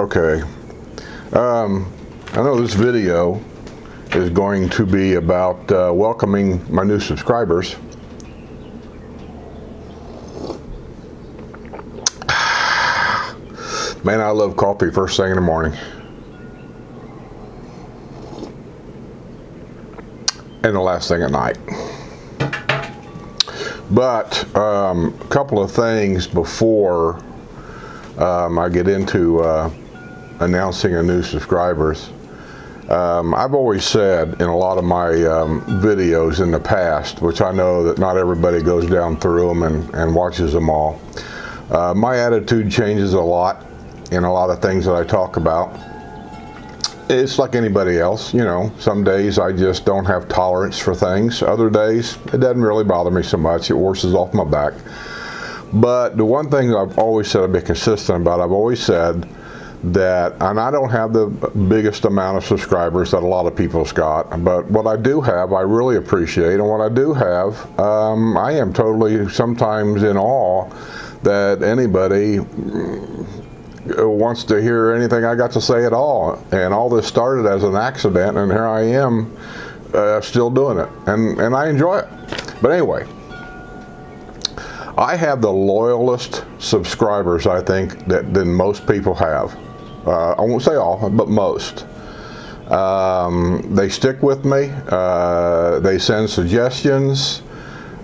Okay, I know this video is going to be about welcoming my new subscribers. Man, I love coffee first thing in the morning. And the last thing at night. But a couple of things before I get into announcing a new subscribers. I've always said in a lot of my videos in the past, which I know that not everybody goes down through them and watches them all, my attitude changes a lot in a lot of things that I talk about. It's like anybody else, you know, some days I just don't have tolerance for things. Other days, it doesn't really bother me so much. It washes off my back. But the one thing I've always said, I've been consistent about, I've always said that, and I don't have the biggest amount of subscribers that a lot of people's got, but what I do have, I really appreciate, and what I do have, I am totally sometimes in awe that anybody wants to hear anything I got to say at all. And all this started as an accident, and here I am still doing it, and I enjoy it. But anyway, I have the loyalest subscribers, I think, than most people have. I won't say all, but most. They stick with me. They send suggestions.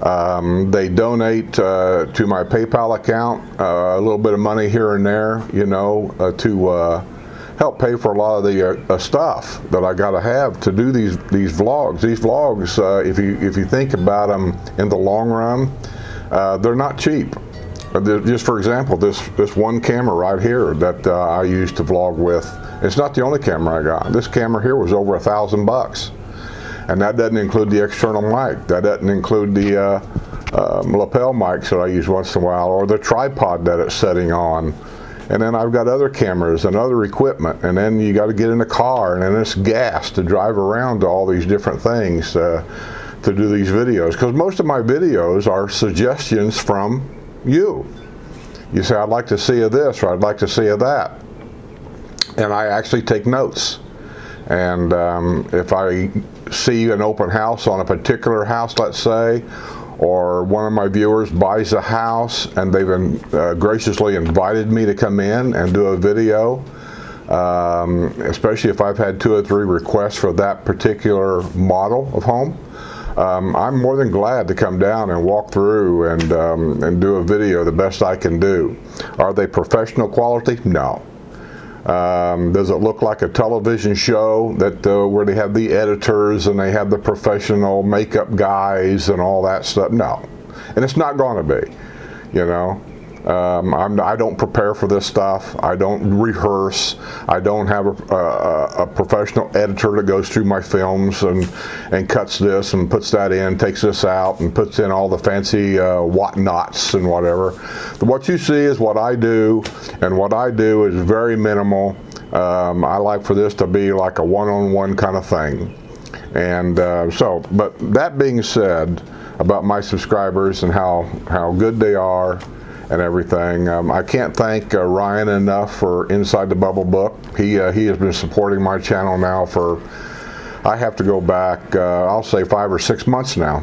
They donate to my PayPal account a little bit of money here and there, you know, to help pay for a lot of the stuff that I got to have to do these vlogs. These vlogs, if you think about them in the long run, they're not cheap. Just for example, this one camera right here that I used to vlog with, it's not the only camera I got. This camera here was over $1,000. And that doesn't include the external mic. That doesn't include the lapel mics that I use once in a while, or the tripod that it's setting on. And then I've got other cameras and other equipment. And then you got to get in the car, and then it's gas to drive around to all these different things to do these videos. Because most of my videos are suggestions from you. You say, I'd like to see this, or I'd like to see that. And I actually take notes. And if I see an open house on a particular house, let's say, or one of my viewers buys a house and they've graciously invited me to come in and do a video, especially if I've had 2 or 3 requests for that particular model of home, I'm more than glad to come down and walk through and do a video the best I can do. Are they professional quality? No. Does it look like a television show that where they have the editors and they have the professional makeup guys and all that stuff? No, and it's not going to be. You know, I don't prepare for this stuff. I don't rehearse. I don't have a professional editor that goes through my films and cuts this and puts that in, takes this out, and puts in all the fancy whatnots and whatever. What you see is what I do, and what I do is very minimal. I like for this to be like a one-on-one kind of thing. And but that being said, about my subscribers and how good they are and everything, I can't thank Ryan enough for Inside the Bubble Book. He has been supporting my channel now for, I have to go back, I'll say 5 or 6 months now.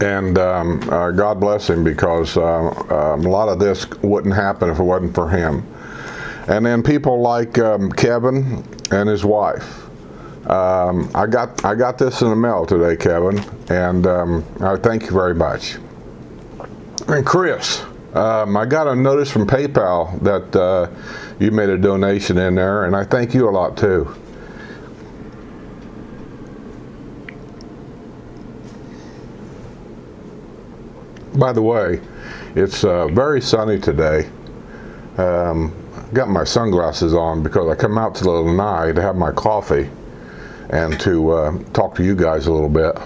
And God bless him, because a lot of this wouldn't happen if it wasn't for him. And then people like Kevin and his wife. I got this in the mail today, Kevin, and I thank you very much. And Chris, I got a notice from PayPal that you made a donation in there, and I thank you a lot too. By the way, it's very sunny today. Got my sunglasses on because I come out to the lanai to have my coffee and to talk to you guys a little bit.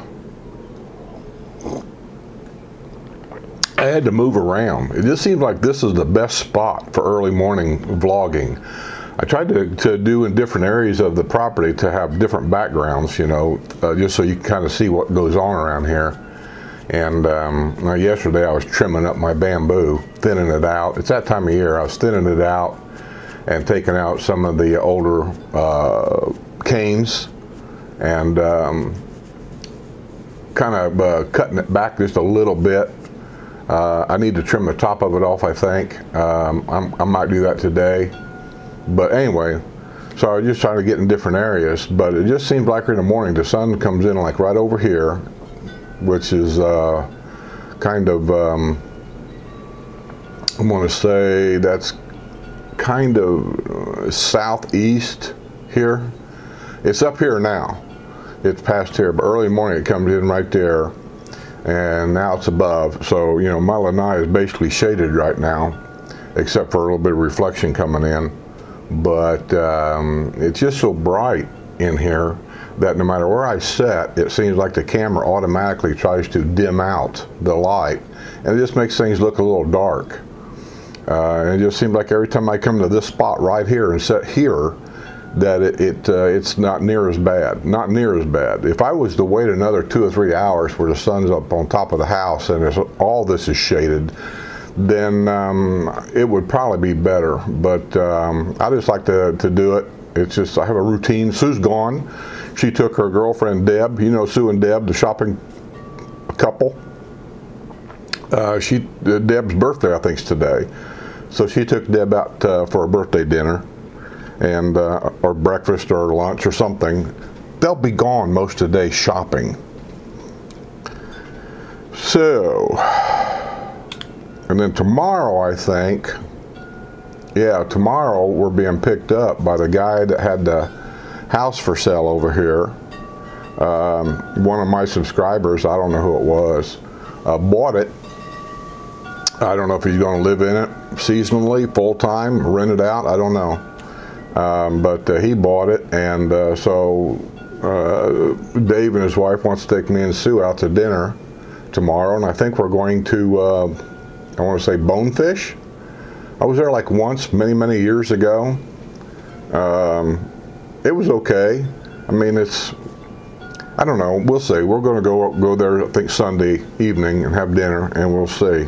I had to move around. It just seems like this is the best spot for early morning vlogging. I tried to do in different areas of the property to have different backgrounds, you know, just so you can kind of see what goes on around here. And yesterday I was trimming up my bamboo, thinning it out. It's that time of year. I was thinning it out and taking out some of the older canes and kind of cutting it back just a little bit. I need to trim the top of it off, I think. I might do that today. But anyway, so I was just trying to get in different areas, but it just seems like in the morning the sun comes in like right over here, which is kind of, I want to say that's kind of southeast here. It's up here now. It's past here, but early morning it comes in right there, and now it's above. So, you know, my lanai is basically shaded right now, except for a little bit of reflection coming in. But it's just so bright in here that no matter where I sit, it seems like the camera automatically tries to dim out the light, and it just makes things look a little dark. And it just seems like every time I come to this spot right here and sit here, that it's not near as bad. Not near as bad. If I was to wait another 2 or 3 hours where the sun's up on top of the house and all this is shaded, then it would probably be better. But I just like to do it. It's just, I have a routine. Sue's gone. She took her girlfriend Deb, you know Sue and Deb, the shopping couple. Deb's birthday, I think, is today. So she took Deb out for a birthday dinner, and or breakfast or lunch or something. They'll be gone most of the day shopping. So, and then tomorrow, I think, yeah, tomorrow we're being picked up by the guy that had the house for sale over here. One of my subscribers, I don't know who it was, bought it. I don't know if he's going to live in it seasonally, full-time, rent it out, I don't know. But he bought it, and so Dave and his wife wants to take me and Sue out to dinner tomorrow, and I think we're going to, I want to say Bonefish. I was there like once, many years ago. It was okay. I mean, it's, I don't know, we'll see. We're going to go there, I think, Sunday evening and have dinner, and we'll see.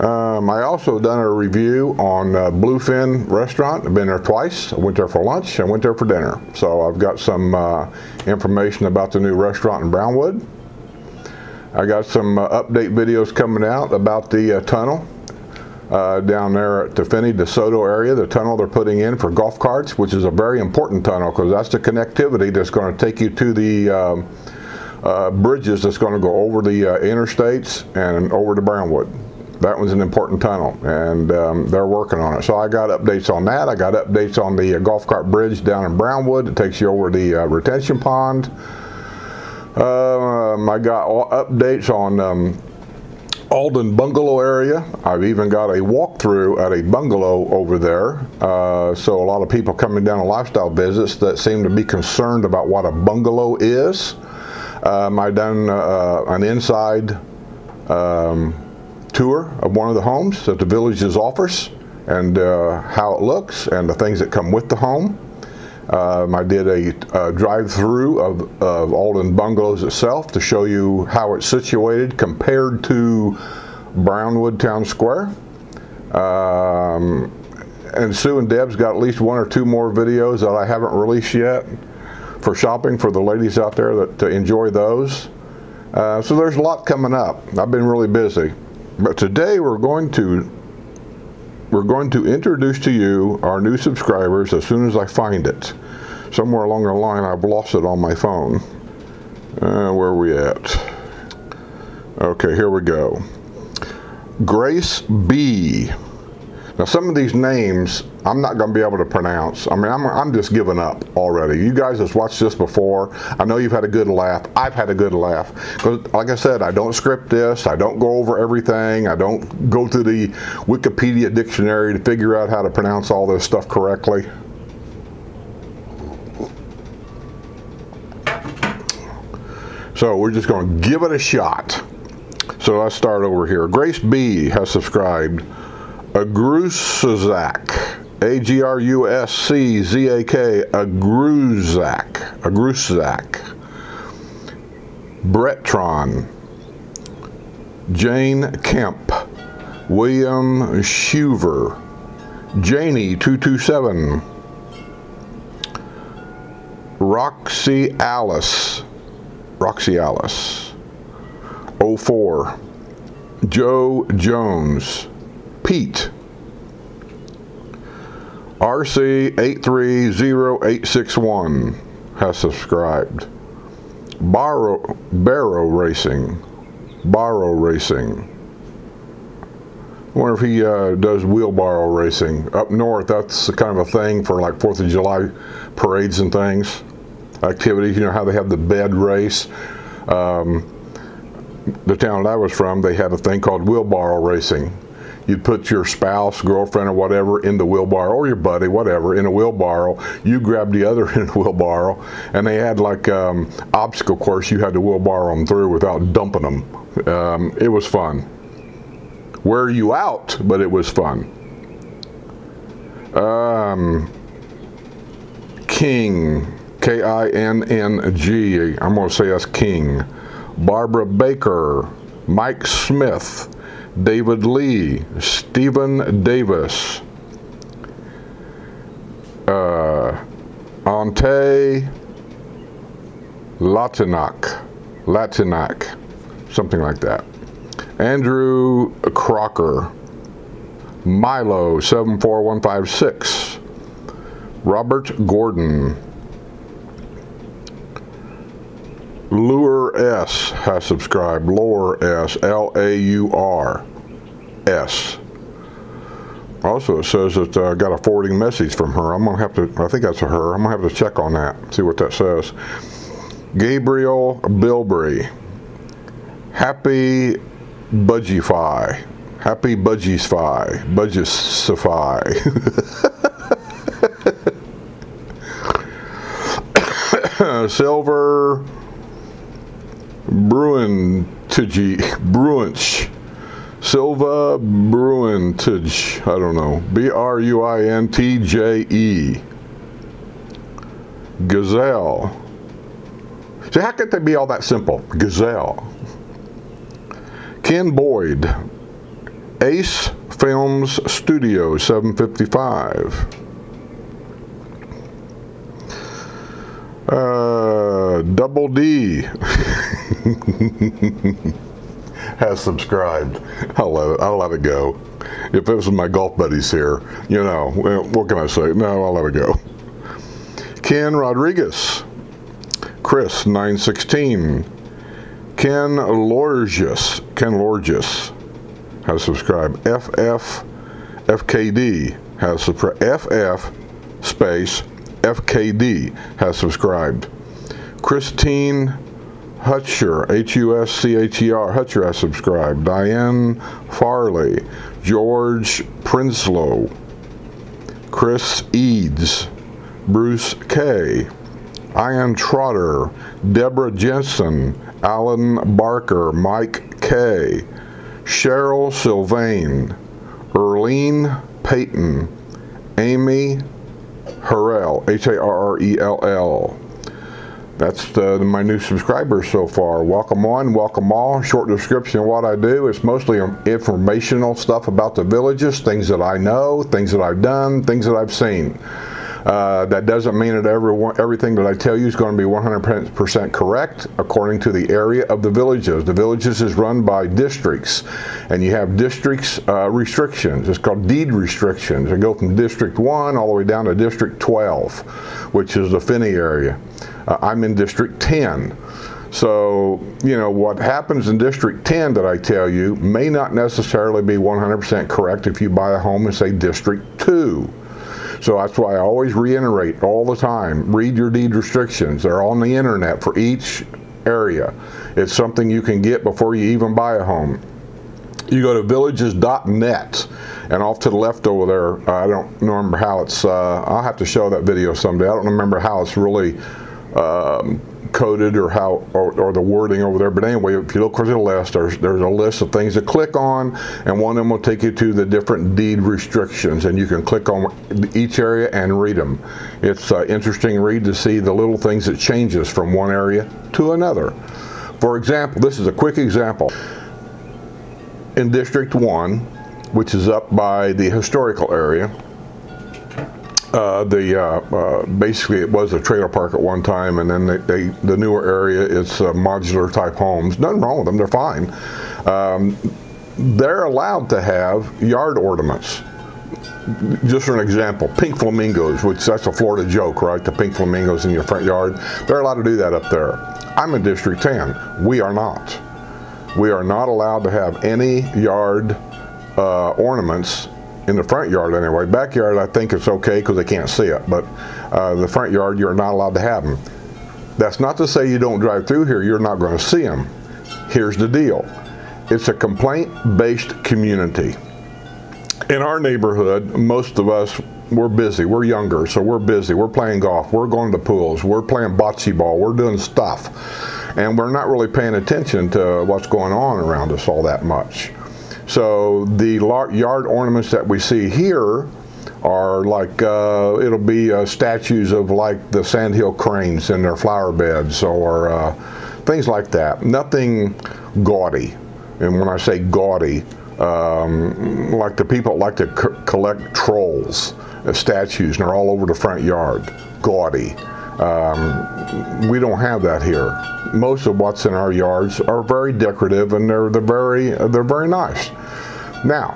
I also done a review on Bluefin restaurant. I've been there twice. I went there for lunch, I went there for dinner. So I've got some information about the new restaurant in Brownwood. I got some update videos coming out about the tunnel down there at the Finny DeSoto area, the tunnel they're putting in for golf carts, which is a very important tunnel because that's the connectivity that's going to take you to the bridges that's going to go over the interstates and over to Brownwood. That one's an important tunnel, and they're working on it. So I got updates on that. I got updates on the golf cart bridge down in Brownwood. It takes you over the retention pond. I got updates on Alden Bungalow area. I've even got a walkthrough at a bungalow over there. So a lot of people coming down on lifestyle visits that seem to be concerned about what a bungalow is. I done an inside tour of one of the homes that the villages offers, and how it looks and the things that come with the home. I did a drive-through of Alden Bungalows itself to show you how it's situated compared to Brownwood Town Square. And Sue and Deb's got at least 1 or 2 more videos that I haven't released yet for shopping for the ladies out there that enjoy those. So there's a lot coming up. I've been really busy. But today we're going to introduce to you our new subscribers as soon as I find it. Somewhere along the line I've lost it on my phone. Where are we at? Okay, here we go. Grace B. Now some of these names I'm not going to be able to pronounce. I mean, I'm just giving up already. You guys have watched this before. I know you've had a good laugh. I've had a good laugh. Because like I said, I don't script this. I don't go over everything. I don't go through the Wikipedia dictionary to figure out how to pronounce all this stuff correctly. So we're just going to give it a shot. So let's start over here. Grace B has subscribed. Agruzak, A-G-R-U-S-C-Z-A-K, Agruzak, Brettron, Jane Kemp, William Shuver, Janie 227. Roxy Alice 04. Joe Jones. Pete. RC 830861 has subscribed. Barrow Racing. I wonder if he does wheelbarrow racing. Up north, that's kind of a thing for like 4th of July parades and things, activities. You know how they have the bed race. The town that I was from, they had a thing called wheelbarrow racing. You'd put your spouse, girlfriend, or whatever in the wheelbarrow, or your buddy, whatever, in a wheelbarrow. You grabbed the other in a wheelbarrow, and they had like obstacle course you had to wheelbarrow them through without dumping them. It was fun. Wear you out, but it was fun. King, K-I-N-N-G, I'm going to say that's King. Barbara Baker, Mike Smith, David Lee, Stephen Davis, Ante Latinac, something like that. Andrew Crocker, Milo 74156, Robert Gordon, Lure S has subscribed. Lure S, L-A-U-R-S. Also, it says that I got a forwarding message from her. I'm gonna have to. I think that's a her. I'm gonna have to check on that. See what that says. Gabriel Bilbrey. Happy Budgify. Happy Budgisfy. Budgisify. Silver Bruintage. Silva Bruintage. I don't know. B-R-U-I-N-T-J-E. Gazelle. See, how could they be all that simple? Gazelle. Ken Boyd. Ace Films Studio 755. Double D has subscribed. I'll let it go. If it was my golf buddies here, you know, what can I say? No, I'll let it go. Ken Rodriguez. Chris 916. Ken Lorgis has subscribed. FKD has subscribed. FF space FKD has subscribed. Christine Hutcher, H-U-S-C-H-E-R, Hutcher has subscribed. Diane Farley, George Prinsloo, Chris Eads, Bruce K, Ian Trotter, Deborah Jensen, Alan Barker, Mike K, Cheryl Sylvain, Erlene Payton, Amy Harrell, H-A-R-R-E-L-L. That's my new subscribers so far. Welcome one, welcome all. Short description of what I do. It's mostly informational stuff about the villages, things that I know, things that I've done, things that I've seen. That doesn't mean that everything that I tell you is going to be 100% correct according to the area of the villages. The villages is run by districts, and you have districts restrictions. It's called deed restrictions. They go from District 1 all the way down to District 12, which is the Finny area. I'm in District 10. So, you know, what happens in District 10 that I tell you may not necessarily be 100% correct if you buy a home in, say, District 2. So that's why I always reiterate all the time, read your deed restrictions. They're on the internet for each area. It's something you can get before you even buy a home. You go to villages.net, and off to the left over there, I don't remember how it's, I'll have to show that video someday. I don't remember how it's really coded or how or the wording over there, but anyway, if you look for the list, there's a list of things to click on, and one of them will take you to the different deed restrictions, and you can click on each area and read them. It's an interesting read to see the little things that changes from one area to another. For example, this is a quick example. In District 1, which is up by the historical area, Basically it was a trailer park at one time, and then the newer area, it's modular type homes. Nothing wrong with them, they're fine. They're allowed to have yard ornaments. Just for an example, pink flamingos, which that's a Florida joke, right? The pink flamingos in your front yard. They're allowed to do that up there. I'm in District 10. We are not. We are not allowed to have any yard ornaments in the front yard anyway. Backyard, I think it's okay because they can't see it, but the front yard, you're not allowed to have them. That's not to say you don't drive through here, you're not going to see them. Here's the deal. It's a complaint-based community. In our neighborhood, most of us, we're busy. We're younger, so we're busy. We're playing golf. We're going to pools. We're playing bocce ball. We're doing stuff. And we're not really paying attention to what's going on around us all that much. So the yard ornaments that we see here are like, it'll be statues of like the sandhill cranes in their flower beds, or things like that. Nothing gaudy. And when I say gaudy, like the people like to collect trolls, statues, and they're all over the front yard. Gaudy. We don't have that here. Most of what's in our yards are very decorative, and they're very nice. Now,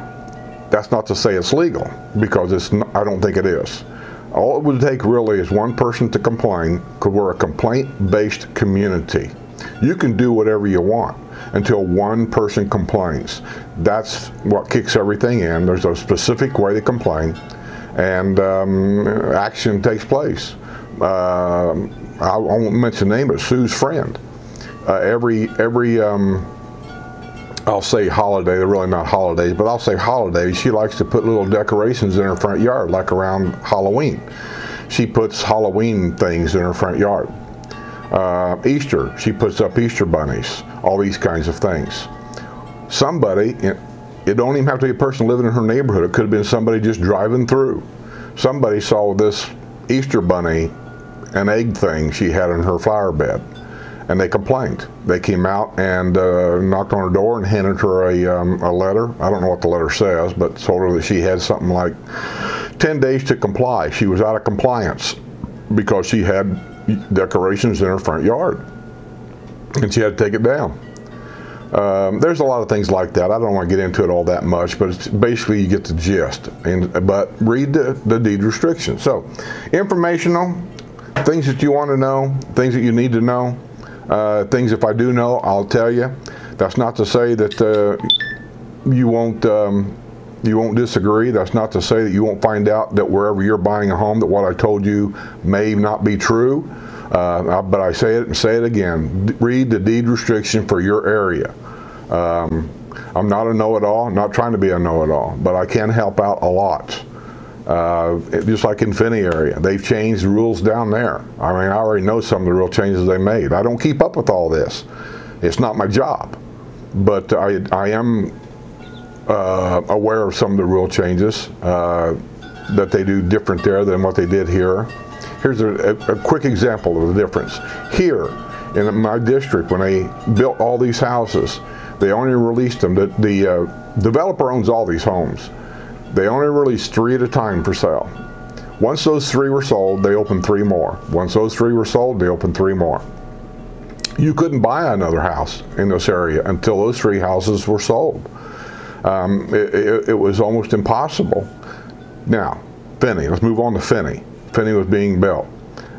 that's not to say it's legal, because it's not, I don't think it is. All it would take really is one person to complain, because we're a complaint-based community. You can do whatever you want until one person complains. That's what kicks everything in. There's a specific way to complain, and action takes place. I won't mention the name, but Sue's friend. I'll say holiday, they're really not holidays, but I'll say holidays, she likes to put little decorations in her front yard, like around Halloween. She puts Halloween things in her front yard. Easter, she puts up Easter bunnies, all these kinds of things. Somebody, it don't even have to be a person living in her neighborhood, it could have been somebody just driving through. Somebody saw this Easter bunny, an egg thing she had in her flower bed, and they complained. They came out and knocked on her door and handed her a letter. I don't know what the letter says, but told her that she had something like 10 days to comply. She was out of compliance because she had decorations in her front yard, and she had to take it down. There's a lot of things like that. I don't want to get into it all that much, but it's basically you get the gist. But read the deed restriction. So, informational, things that you want to know, things that you need to know, things if I do know, I'll tell you. That's not to say that you won't disagree. That's not to say that you won't find out that wherever you're buying a home that what I told you may not be true. But I say it and say it again. Read the deed restriction for your area. I'm not a know-it-all. I'm not trying to be a know-it-all, but I can help out a lot. Just like in Finny area, they've changed the rules down there. I mean, I already know some of the rule changes they made. I don't keep up with all this. It's not my job, but I am aware of some of the rule changes that they do different there than what they did here. Here's a quick example of the difference. Here in my district, when they built all these houses, they only released them. The developer owns all these homes. They only released 3 at a time for sale. Once those 3 were sold, they opened 3 more. Once those 3 were sold, they opened 3 more. You couldn't buy another house in this area until those 3 houses were sold. It was almost impossible. Now, Finny, let's move on to Finny. Finny was being built,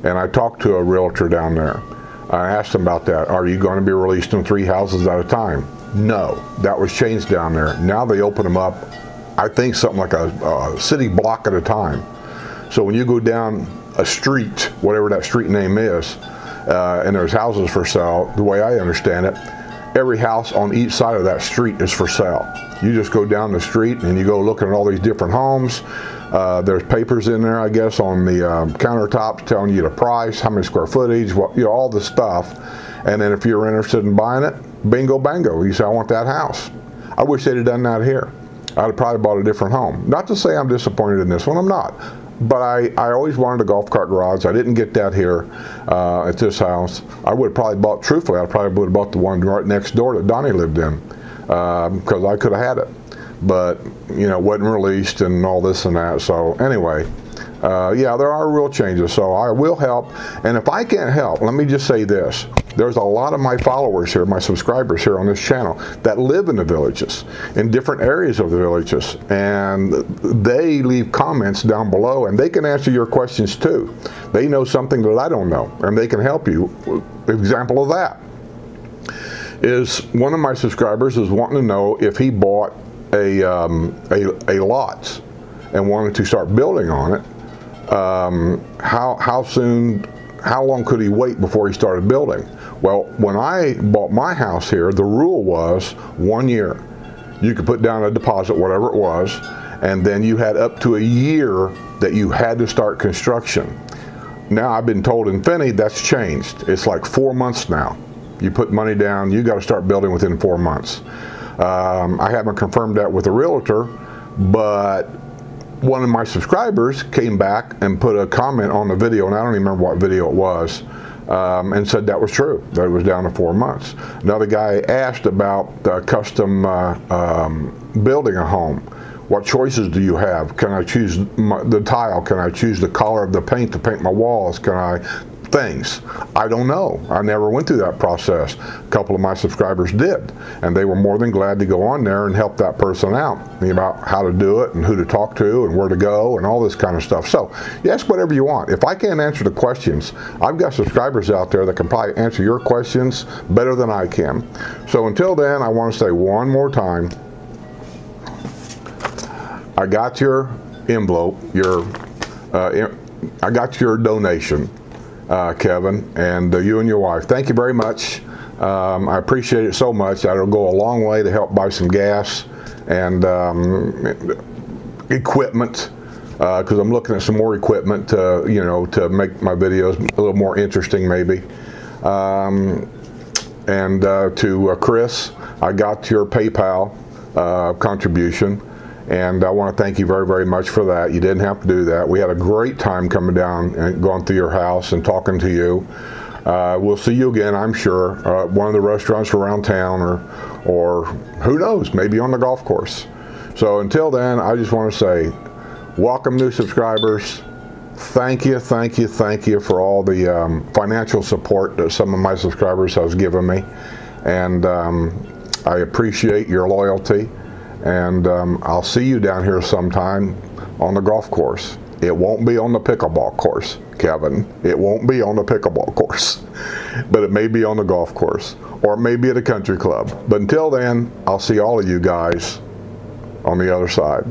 and I talked to a realtor down there. I asked him about that. Are you going to be releasing 3 houses at a time? No, that was changed down there. Now they open them up, I think something like a city block at a time. So when you go down a street, whatever that street name is, and there's houses for sale, the way I understand it, every house on each side of that street is for sale. You just go down the street and you go looking at all these different homes. There's papers in there, I guess, on the countertops telling you the price, how many square footage, what, you know, all the stuff. And then if you're interested in buying it, bingo bango, you say, I want that house. I wish they'd have done that here. I'd have probably bought a different home. Not to say I'm disappointed in this one, I'm not. But I always wanted a golf cart garage. I didn't get that here at this house. I would have probably bought, truthfully, I probably would have bought the one right next door that Donnie lived in, because I could have had it. But, you know, it wasn't released and all this and that. So anyway, yeah, there are real changes, so I will help. And if I can't help, let me just say this. There's a lot of my followers here, my subscribers here on this channel, that live in the villages, in different areas of the villages, and they leave comments down below, and they can answer your questions too. They know something that I don't know, and they can help you. Example of that is one of my subscribers is wanting to know if he bought a lot and wanted to start building on it, how long could he wait before he started building? Well, when I bought my house here, the rule was 1 year. You could put down a deposit, whatever it was, and then you had up to a year that you had to start construction. Now I've been told in Finny that's changed. It's like 4 months now. You put money down, you got to start building within 4 months. I haven't confirmed that with a realtor, but one of my subscribers came back and put a comment on the video, and I don't even remember what video it was, and said that was true, that it was down to 4 months. Another guy asked about custom building a home. What choices do you have? Can I choose the tile? Can I choose the color of the paint to paint my walls? Can I things? I don't know. I never went through that process. A couple of my subscribers did, and they were more than glad to go on there and help that person out about how to do it and who to talk to and where to go and all this kind of stuff. So you ask whatever you want. If I can't answer the questions, I've got subscribers out there that can probably answer your questions better than I can. So until then, I want to say one more time, I got your envelope, I got your donation, Kevin, and you and your wife. Thank you very much. I appreciate it so much. That'll go a long way to help buy some gas and equipment, because I'm looking at some more equipment to, you know, to make my videos a little more interesting maybe. To Chris, I got your PayPal contribution. And I want to thank you very, very much for that. You didn't have to do that. We had a great time coming down and going through your house and talking to you. We'll see you again, I'm sure, one of the restaurants around town, or who knows, maybe on the golf course. So until then, I just want to say, welcome new subscribers. Thank you, thank you, thank you for all the financial support that some of my subscribers have given me. And I appreciate your loyalty. And I'll see you down here sometime on the golf course. It won't be on the pickleball course, Kevin. It won't be on the pickleball course. But it may be on the golf course. Or it may be at a country club. But until then, I'll see all of you guys on the other side.